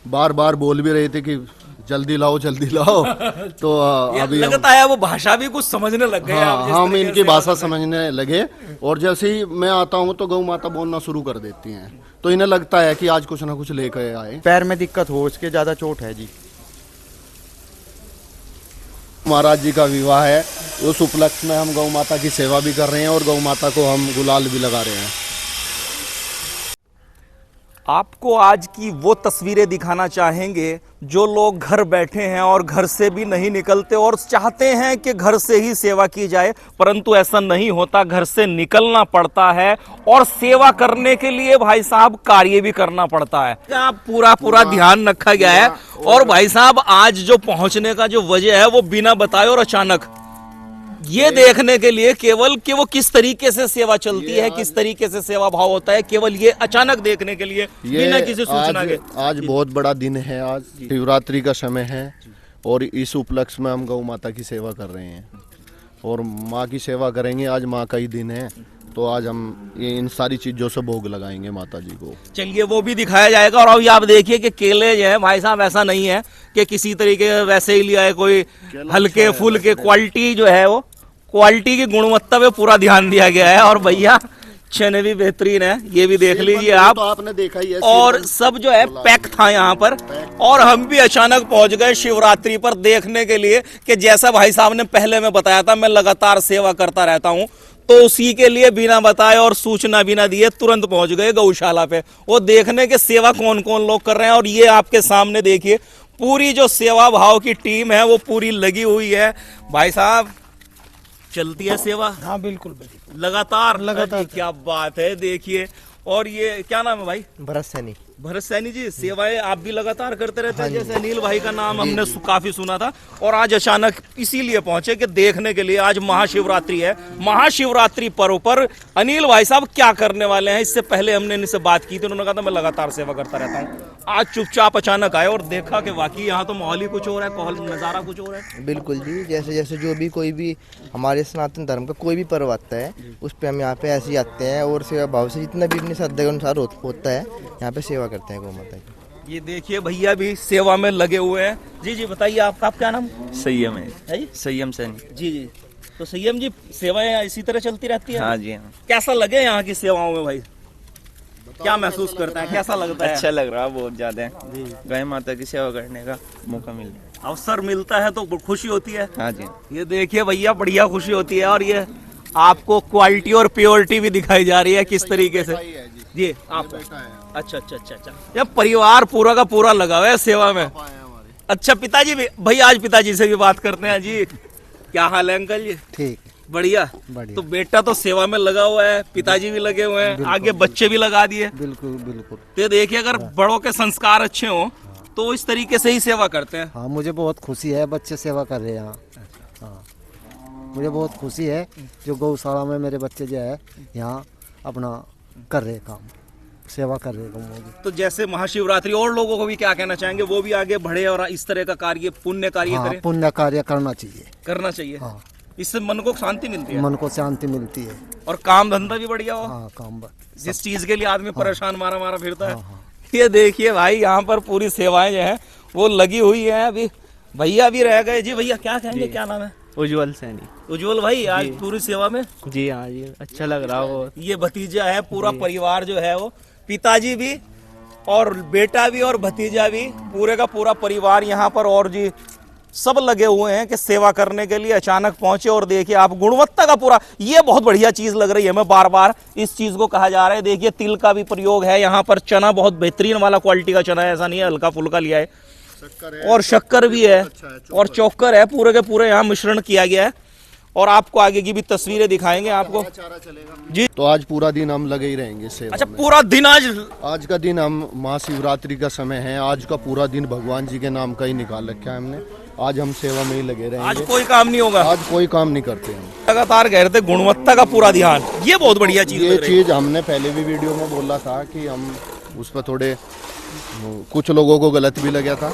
बार बार बोल भी रहे थे कि जल्दी लाओ जल्दी लाओ। तो अभी लगता है वो भाषा भी कुछ समझने लग गए आप जिस हम तरीके इनकी से भाषा समझने लगे। और जैसे ही मैं आता हूँ तो गौ माता बोलना शुरू कर देती हैं, तो इन्हें लगता है कि आज कुछ ना कुछ लेकर आए। पैर में दिक्कत हो, उसके ज्यादा चोट है जी। महाराज जी का विवाह है, उस उपलक्ष्य में हम गौ माता की सेवा भी कर रहे हैं और गौ माता को हम गुलाल भी लगा रहे हैं। आपको आज की वो तस्वीरें दिखाना चाहेंगे जो लोग घर बैठे हैं और घर से भी नहीं निकलते और चाहते हैं कि घर से ही सेवा की जाए, परंतु ऐसा नहीं होता, घर से निकलना पड़ता है और सेवा करने के लिए भाई साहब कार्य भी करना पड़ता है। आप पूरा ध्यान रखा गया है। और भाई साहब आज जो पहुंचने का जो वजह है वो बिना बताए और अचानक ये देखने के लिए केवल कि वो किस तरीके से सेवा चलती है, किस तरीके से सेवा भाव होता है, केवल ये अचानक देखने के लिए बिना किसी सूचना के। आज बहुत बड़ा दिन है, आज शिवरात्रि का समय है और इस उपलक्ष्य में हम गौ माता की सेवा कर रहे हैं और माँ की सेवा करेंगे। आज माँ का ही दिन है, तो आज हम ये इन सारी चीजों से भोग लगाएंगे माता जी को। चलिए वो भी दिखाया जाएगा। और अभी आप देखिए कि केले जो है भाई साहब ऐसा नहीं है कि किसी तरीके वैसे ही लिया है, कोई हल्के फुल्के, क्वालिटी जो है वो क्वालिटी की गुणवत्ता पे पूरा ध्यान दिया गया है। और भैया चने भी बेहतरीन है, ये भी देख लीजिए आप। तो आपने देखा ही है। और सब जो है पैक था यहाँ पर, और हम भी अचानक पहुंच गए शिवरात्रि पर देखने के लिए कि जैसा भाई साहब ने पहले में बताया था, मैं लगातार सेवा करता रहता हूँ, तो उसी के लिए बिना बताए और सूचना बिना दिए तुरंत पहुंच गए गौशाला पे, वो देखने के सेवा कौन कौन लोग कर रहे हैं। और ये आपके सामने देखिए पूरी जो सेवा भाव की टीम है वो पूरी लगी हुई है। भाई साहब चलती है सेवा? हाँ बिल्कुल बिल्कुल लगातार। क्या बात है, देखिए। और ये क्या नाम है भाई? भरत सैनी। भरत सैनी जी, सेवाएं आप भी लगातार करते रहते हैं? जैसे अनिल भाई का नाम हमने काफी सुना था और आज अचानक इसीलिए पहुंचे कि देखने के लिए आज महाशिवरात्रि है। महाशिवरात्रि पर्व पर अनिल भाई साहब क्या करने वाले हैं, इससे पहले हमने इनसे बात की थी, उन्होंने कहा था मैं लगातार सेवा करता रहता हूँ। आज चुपचाप अचानक आए और देखा कि वाकई यहाँ तो माहौल ही कुछ हो रहा है, नजारा कुछ हो रहा है। बिल्कुल जी, जैसे जैसे जो भी कोई भी हमारे सनातन धर्म का कोई भी पर्व आता है उस पे हम यहाँ पे ऐसे ही आते हैं और सेवा भाव से जितना भी अपनी श्रद्धा के अनुसार होता है यहाँ पे सेवा करते हैं गौ माता की। ये देखिए भैया भी सेवा में लगे हुए हैं। जी जी बताइए आपका क्या नाम? संयम है, संयम सैनी। जी जी, तो संयम जी सेवाएं इसी तरह चलती रहती है? हाँ जी हाँ। कैसा लगे यहाँ की सेवाओं में भाई? क्या महसूस करता है, कैसा लगता है? अच्छा लग रहा है बहुत ज्यादा। गाय माता की सेवा करने का मौका मिल रहा है, अवसर मिलता है तो खुशी होती है। हाँ जी। ये देखिए भैया बढ़िया खुशी होती है। और ये आपको क्वालिटी और प्योरिटी भी दिखाई जा रही है किस तरीके से। जी आप अच्छा अच्छा अच्छा अच्छा, ये परिवार पूरा का पूरा लगा हुआ है सेवा में। अच्छा पिताजी भी, भाई आज पिताजी से भी बात करते हैं। जी क्या हाल है अंकल जी? ठीक, बढ़िया। तो बेटा तो सेवा में लगा हुआ है, पिताजी भी लगे हुए हैं, आगे बच्चे भी लगा दिए। बिल्कुल बिल्कुल। तो देखिए अगर बड़ों के संस्कार अच्छे हों तो वो इस तरीके से ही सेवा करते हैं। हाँ मुझे बहुत खुशी है, बच्चे सेवा कर रहे हैं यहाँ। हाँ मुझे बहुत खुशी है जो गौशाला में मेरे बच्चे जो है यहाँ अपना कर रहे काम, सेवा कर रहे हैं। तो जैसे महाशिवरात्रि और लोगों को भी क्या कहना चाहेंगे, वो भी आगे बढ़े और इस तरह का कार्य, पुण्य कार्य करें? पुण्य कार्य करना चाहिए, करना चाहिए। हाँ। इससे मन को शांति मिलती है, मन को शांति मिलती है और काम धंधा भी बढ़िया हो। हाँ काम जिस चीज के लिए आदमी परेशान मारा मारा फिरता है। ये देखिए भाई यहाँ पर पूरी सेवाएं जो है वो लगी हुई है। अभी भैया भी रह गए। जी भैया क्या कहेंगे, क्या नाम है? उज्जवल सैनी। उज्जवल भाई आज पूरी सेवा में? जी हाँ जी, अच्छा लग रहा हो। ये भतीजा है, पूरा परिवार जो है वो, पिताजी भी और बेटा भी और भतीजा भी, पूरे का पूरा परिवार यहाँ पर और जी सब लगे हुए हैं कि सेवा करने के लिए अचानक पहुंचे। और देखिए आप गुणवत्ता का पूरा, ये बहुत बढ़िया चीज लग रही है, मैं बार बार इस चीज को कहा जा रहा है। देखिए तिल का भी प्रयोग है यहाँ पर, चना बहुत बेहतरीन वाला क्वालिटी का चना है, ऐसा नहीं है हल्का फुल्का लिया है, और शक्कर भी है और चोकर है, पूरे के पूरे यहाँ मिश्रण किया गया है। और आपको आगे की भी तस्वीरें दिखाएंगे आपको जी। तो आज पूरा दिन हम लगे ही रहेंगे सेवा अच्छा में। पूरा दिन आज का दिन हम महाशिवरात्रि का समय है, आज का पूरा दिन भगवान जी के नाम का ही निकाल रखा है हमने। आज हम सेवा में ही लगे रहेंगे, आज कोई काम नहीं होगा, आज कोई काम नहीं करते हम। लगातार कह रहे थे गुणवत्ता का पूरा ध्यान, ये बहुत बढ़िया चीज ये लग रही है। चीज हमने पहले भी वीडियो में बोला था कि हम उस पर थोड़े कुछ लोगों को गलत भी लगा था।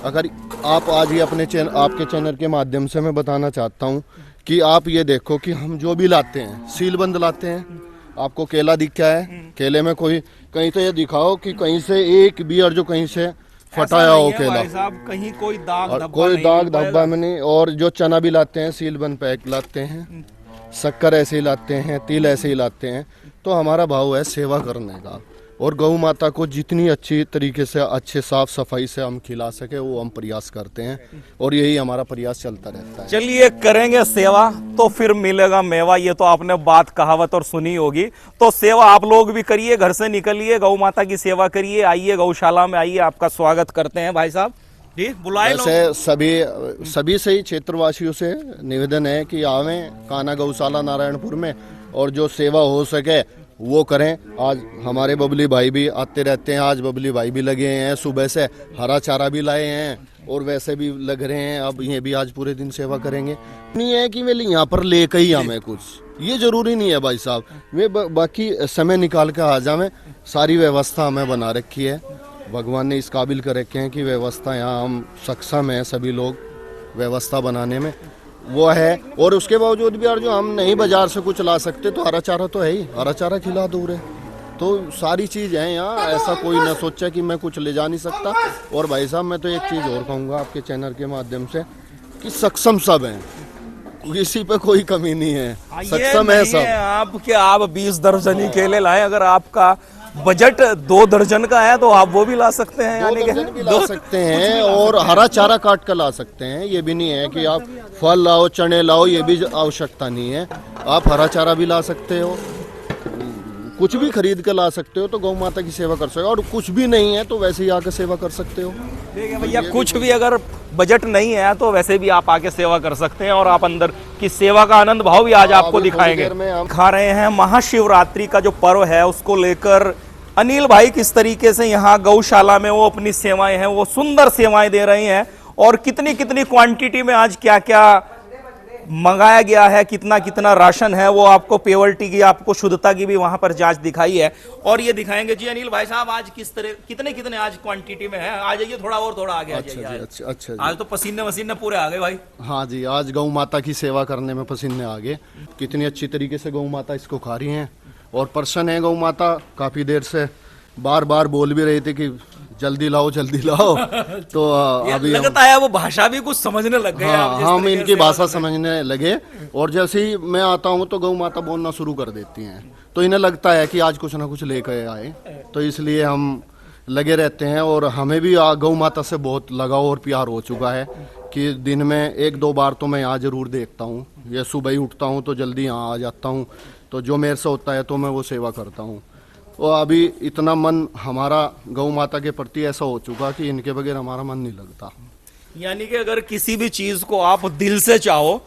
अगर आप आज ही अपने आपके चैनल के माध्यम से मैं बताना चाहता हूँ कि आप ये देखो कि हम जो भी लाते हैं सीलबंद लाते हैं। आपको केला दिखा है, केले में कोई कहीं तो ये दिखाओ कि कहीं से एक भी और जो कहीं से फटाया ऐसा हो नहीं है केला, भाई साहब, कहीं कोई दाग और धब्बा कोई नहीं दाग मिल पाएगा। धब्बा में नहीं। और जो चना भी लाते हैं सील बन पैक लाते हैं, शक्कर ऐसे ही लाते हैं, तिल ऐसे ही लाते हैं। तो हमारा भाव है सेवा करने का, और गौ माता को जितनी अच्छी तरीके से अच्छे साफ सफाई से हम खिला सके वो हम प्रयास करते हैं, और यही हमारा प्रयास चलता रहता है। चलिए, करेंगे सेवा तो फिर मिलेगा मेवा, ये तो आपने बात कहावत और सुनी होगी। तो सेवा आप लोग भी करिए, घर से निकलिए, गौ माता की सेवा करिए, आइए गौशाला में आइए, आपका स्वागत करते हैं भाई साहब जी, बुलाए लोग। वैसे सभी से ही क्षेत्रवासियों से निवेदन है कि आवें कान्हा गौशाला नारायणपुर में, और जो सेवा हो सके वो करें। आज हमारे बबली भाई भी आते रहते हैं, आज बबली भाई भी लगे हैं, सुबह से हरा चारा भी लाए हैं और वैसे भी लग रहे हैं। अब ये भी आज पूरे दिन सेवा करेंगे। नहीं है कि वे यहाँ पर लेकर ही हमें कुछ, ये जरूरी नहीं है भाई साहब, वे बाकी समय निकाल कर आ जावें। सारी व्यवस्था हमें बना रखी है, भगवान ने इस काबिल कर रखे हैं कि व्यवस्था यहाँ हम सक्षम हैं, सभी लोग व्यवस्था बनाने में वो है। और उसके बावजूद भी यार जो हम नहीं बाजार से कुछ ला सकते तो हरा चारा तो है ही, हरा चारा खिला दो रे। तो सारी चीज़ है यहाँ, ऐसा कोई ना सोचे कि मैं कुछ ले जा नहीं सकता। और भाई साहब मैं तो एक चीज़ और कहूँगा आपके चैनल के माध्यम से कि सक्षम सब हैं, किसी पे कोई कमी नहीं है, सक्षम है सब। आपके आप 20 दर्जनी केले लाए, अगर आपका बजट 2 दर्जन का है तो आप वो भी ला सकते हैं, यानी कि 2 भी ला सकते हैं, और हरा चारा काट कर ला सकते हैं। ये भी नहीं है कि आप फल लाओ चने लाओ, ये भी आवश्यकता नहीं है। आप हरा चारा भी ला सकते हो, कुछ भी खरीद कर ला सकते हो, तो गौ माता की सेवा कर सकते हो। और कुछ भी नहीं है तो वैसे ही आकर सेवा कर सकते हो। ठीक है भैया, कुछ भी अगर बजट नहीं है तो वैसे भी आप आके सेवा कर सकते हैं, और आप अंदर की सेवा का आनंद भाव भी आज आपको अभी थोड़ी दिखाएंगे। देर में हम खा रहे हैं महाशिवरात्रि का जो पर्व है उसको लेकर अनिल भाई किस तरीके से यहाँ गौशाला में वो अपनी सेवाएं हैं, वो सुंदर सेवाएं दे रहे हैं, और कितनी कितनी क्वांटिटी में आज क्या क्या मंगाया गया है, कितना कितना राशन है, वो आपको प्योरिटी की, आपको शुद्धता की भी वहां पर जांच दिखाई है, और ये दिखाएंगे। जी अनिल भाई साहब, आज किस तरह कितने कितने आज क्वांटिटी में है? आ जाइए, थोड़ा और थोड़ा आगे आ अच्छा जाइए। जी, अच्छा जी। आज तो पसीने वसीने पूरे आ गए भाई। हाँ जी, आज गौ माता की सेवा करने में पसीने आ गए। कितनी अच्छी तरीके से गौ माता इसको खा रही हैं, और प्रसन्न है गौ माता। काफ़ी देर से बार बार बोल भी रही थी कि जल्दी लाओ जल्दी लाओ। तो अभी लगता है वो भाषा भी कुछ समझने लग गए। आप जिस हम तरीके इनकी से भाषा समझने लगे, और जैसे ही मैं आता हूँ तो गौ माता बोलना शुरू कर देती हैं, तो इन्हें लगता है कि आज कुछ ना कुछ लेकर आए, तो इसलिए हम लगे रहते हैं। और हमें भी गौ माता से बहुत लगाव और प्यार हो चुका है कि दिन में 1-2 बार तो मैं यहाँ जरूर देखता हूँ। ये सुबह ही उठता हूँ तो जल्दी यहाँ आ जाता हूँ, तो जो मेरे से होता है तो मैं वो सेवा करता हूँ। और अभी इतना मन हमारा गौ माता के प्रति ऐसा हो चुका कि इनके बगैर हमारा मन नहीं लगता। यानी कि अगर किसी भी चीज को आप दिल से चाहो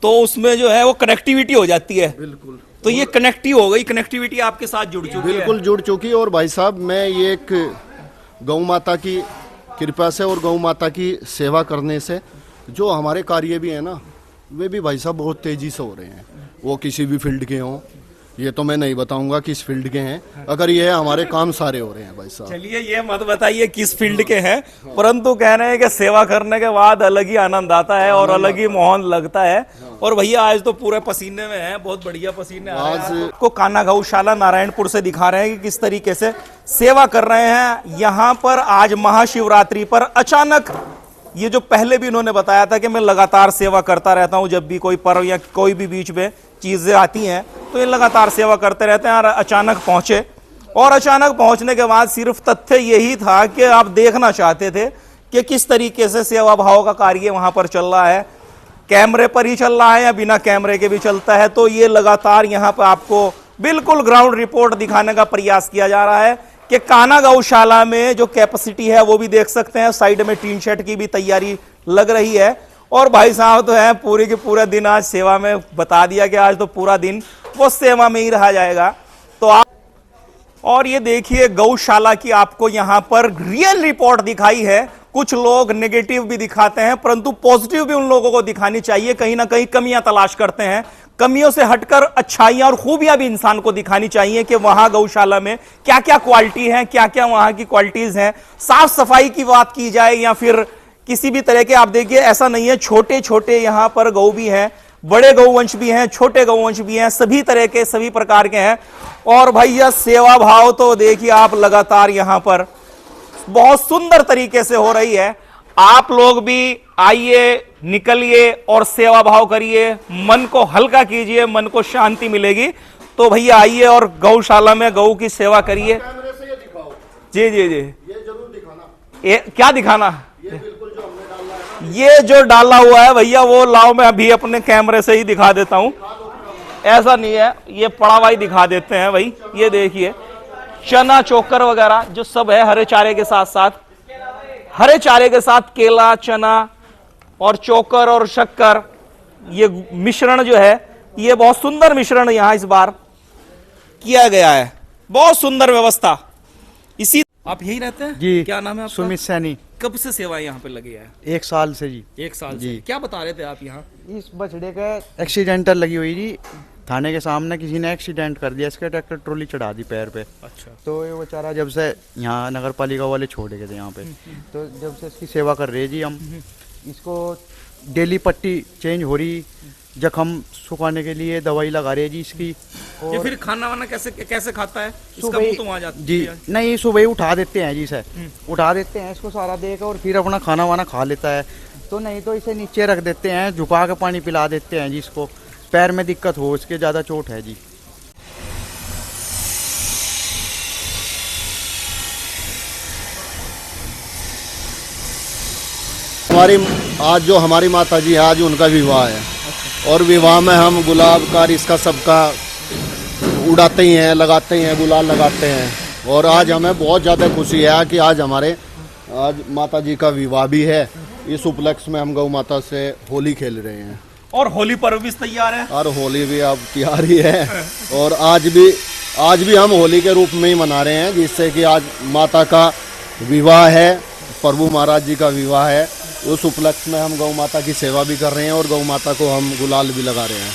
तो उसमें जो है वो कनेक्टिविटी हो जाती है। बिल्कुल, तो ये कनेक्टिव हो गई, कनेक्टिविटी आपके साथ जुड़ चुकी है। बिल्कुल जुड़ चुकी। और भाई साहब मैं ये एक गौ माता की कृपा से और गौ माता की सेवा करने से जो हमारे कार्य भी है ना, वे भी भाई साहब बहुत तेजी से हो रहे हैं। वो किसी भी फील्ड के हों, ये तो मैं नहीं बताऊंगा किस फील्ड के हैं, अगर ये है हमारे काम सारे हो रहे हैं भाई साहब। चलिए, ये मत बताइए किस फील्ड के हैं, परंतु कह रहे हैं कि सेवा करने के बाद अलग ही आनंद आता है और अलग ही मोहन लगता है। और भैया आज तो पूरे पसीने में हैं, बहुत बढ़िया पसीने आ रहे हैं। आपको कान्हा गौशाला नारायणपुर से दिखा रहे हैं कि किस तरीके से सेवा कर रहे हैं। यहाँ पर आज महाशिवरात्रि पर अचानक, ये जो पहले भी इन्होंने बताया था कि मैं लगातार सेवा करता रहता हूं, जब भी कोई पर्व या कोई भी बीच में चीजें आती हैं तो ये लगातार सेवा करते रहते हैं। और अचानक पहुंचे, और अचानक पहुंचने के बाद सिर्फ तथ्य यही था कि आप देखना चाहते थे कि किस तरीके से सेवा भाव का कार्य वहां पर चल रहा है, कैमरे पर ही चल रहा है या बिना कैमरे के भी चलता है। तो ये लगातार यहाँ पर आपको बिल्कुल ग्राउंड रिपोर्ट दिखाने का प्रयास किया जा रहा है कि कान्हा गौशाला में जो कैपेसिटी है वो भी देख सकते हैं। साइड में टीन शेड की भी तैयारी लग रही है, और भाई साहब तो है पूरे के पूरा दिन आज सेवा में, बता दिया कि आज तो पूरा दिन वो सेवा में ही रहा जाएगा। तो आप, और ये देखिए गौशाला की आपको यहां पर रियल रिपोर्ट दिखाई है। कुछ लोग नेगेटिव भी दिखाते हैं, परंतु पॉजिटिव भी उन लोगों को दिखानी चाहिए। कहीं ना कहीं कमियां तलाश करते हैं, कमियों से हटकर अच्छाइयां और खूबियां भी इंसान को दिखानी चाहिए कि वहां गौशाला में क्या क्या क्वालिटी है, क्या क्या वहां की क्वालिटीज हैं। साफ सफाई की बात की जाए या फिर किसी भी तरह के, आप देखिए ऐसा नहीं है, छोटे छोटे यहां पर गौ भी हैं, बड़े गौवंश भी हैं, छोटे गौवंश भी हैं, सभी तरह के सभी प्रकार के हैं। और भैया सेवा भाव तो देखिए आप लगातार यहां पर बहुत सुंदर तरीके से हो रही है। आप लोग भी आइए, निकलिए और सेवा भाव करिए, मन को हल्का कीजिए, मन को शांति मिलेगी। तो भैया आइए और गौशाला में गौ की सेवा करिए। कैमरे से ये दिखाओ, जी जी जी, ये जरूर दिखाना, ये क्या दिखाना? ये बिल्कुल जो हमने डाला है ना, ये जो डाला हुआ है भैया, वो लाओ, मैं अभी अपने कैमरे से ही दिखा देता हूं। ऐसा नहीं है, ये पड़ा हुआ ही दिखा देते हैं भाई। ये देखिए, चना चोकर वगैरह जो सब है, हरे चारे के साथ साथ, हरे चारे के साथ केला, चना और चोकर और शक्कर, ये मिश्रण जो है, ये बहुत सुंदर मिश्रण यहां इस बार किया गया है। बहुत सुंदर व्यवस्था। इसी आप यही रहते हैं जी। क्या नाम है आपका? सुमित सैनी। कब से सेवा यहाँ पे लगी है? 1 साल से जी। 1 साल जी। से। क्या बता रहे थे आप यहाँ? इस बछड़े का एक्सीडेंटल लगी हुई जी, थाने के सामने किसी ने एक्सीडेंट कर दिया, इसके ट्रैक्टर ट्रॉली चढ़ा दी पैर पे। अच्छा। तो ये बेचारा जब से यहाँ नगर पालिका वाले छोड़ गए थे यहाँ पे, तो जब से इसकी सेवा कर रहे हैं जी हम। इसको डेली पट्टी चेंज हो रही, जख्म सुखाने के लिए दवाई लगा रहे हैं जी इसकी। ये फिर खाना वाना कैसे खाता है? इसका सुबह मुंह तो वहाँ जाता जी, नहीं सुबह उठा देते हैं जी सर, उठा देते हैं इसको सारा देकर, और फिर अपना खाना वाना खा लेता है। तो नहीं तो इसे नीचे रख देते हैं, झुका के पानी पिला देते हैं जी इसको, पैर में दिक्कत हो, इसके ज़्यादा चोट है जी। हमारी आज जो हमारी माता जी है, आज उनका विवाह है, और विवाह में हम गुलाब का इसका सबका उड़ाते ही हैं, लगाते ही हैं, गुलाल लगाते हैं। और आज हमें बहुत ज़्यादा खुशी है कि आज माता जी का विवाह भी है। इस उपलक्ष्य में हम गौ माता से होली खेल रहे हैं, और होली पर्व भी तैयार है। और होली भी अब तैयार ही है। और आज भी हम होली के रूप में ही मना रहे हैं, जिससे कि आज माता का विवाह है, प्रभु महाराज जी का विवाह है। उस उपलक्ष्य में हम गौ माता की सेवा भी कर रहे हैं और गौ माता को हम गुलाल भी लगा रहे हैं।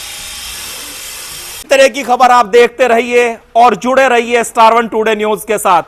इस तरह की खबर आप देखते रहिए और जुड़े रहिए Star 1 टुडे न्यूज के साथ।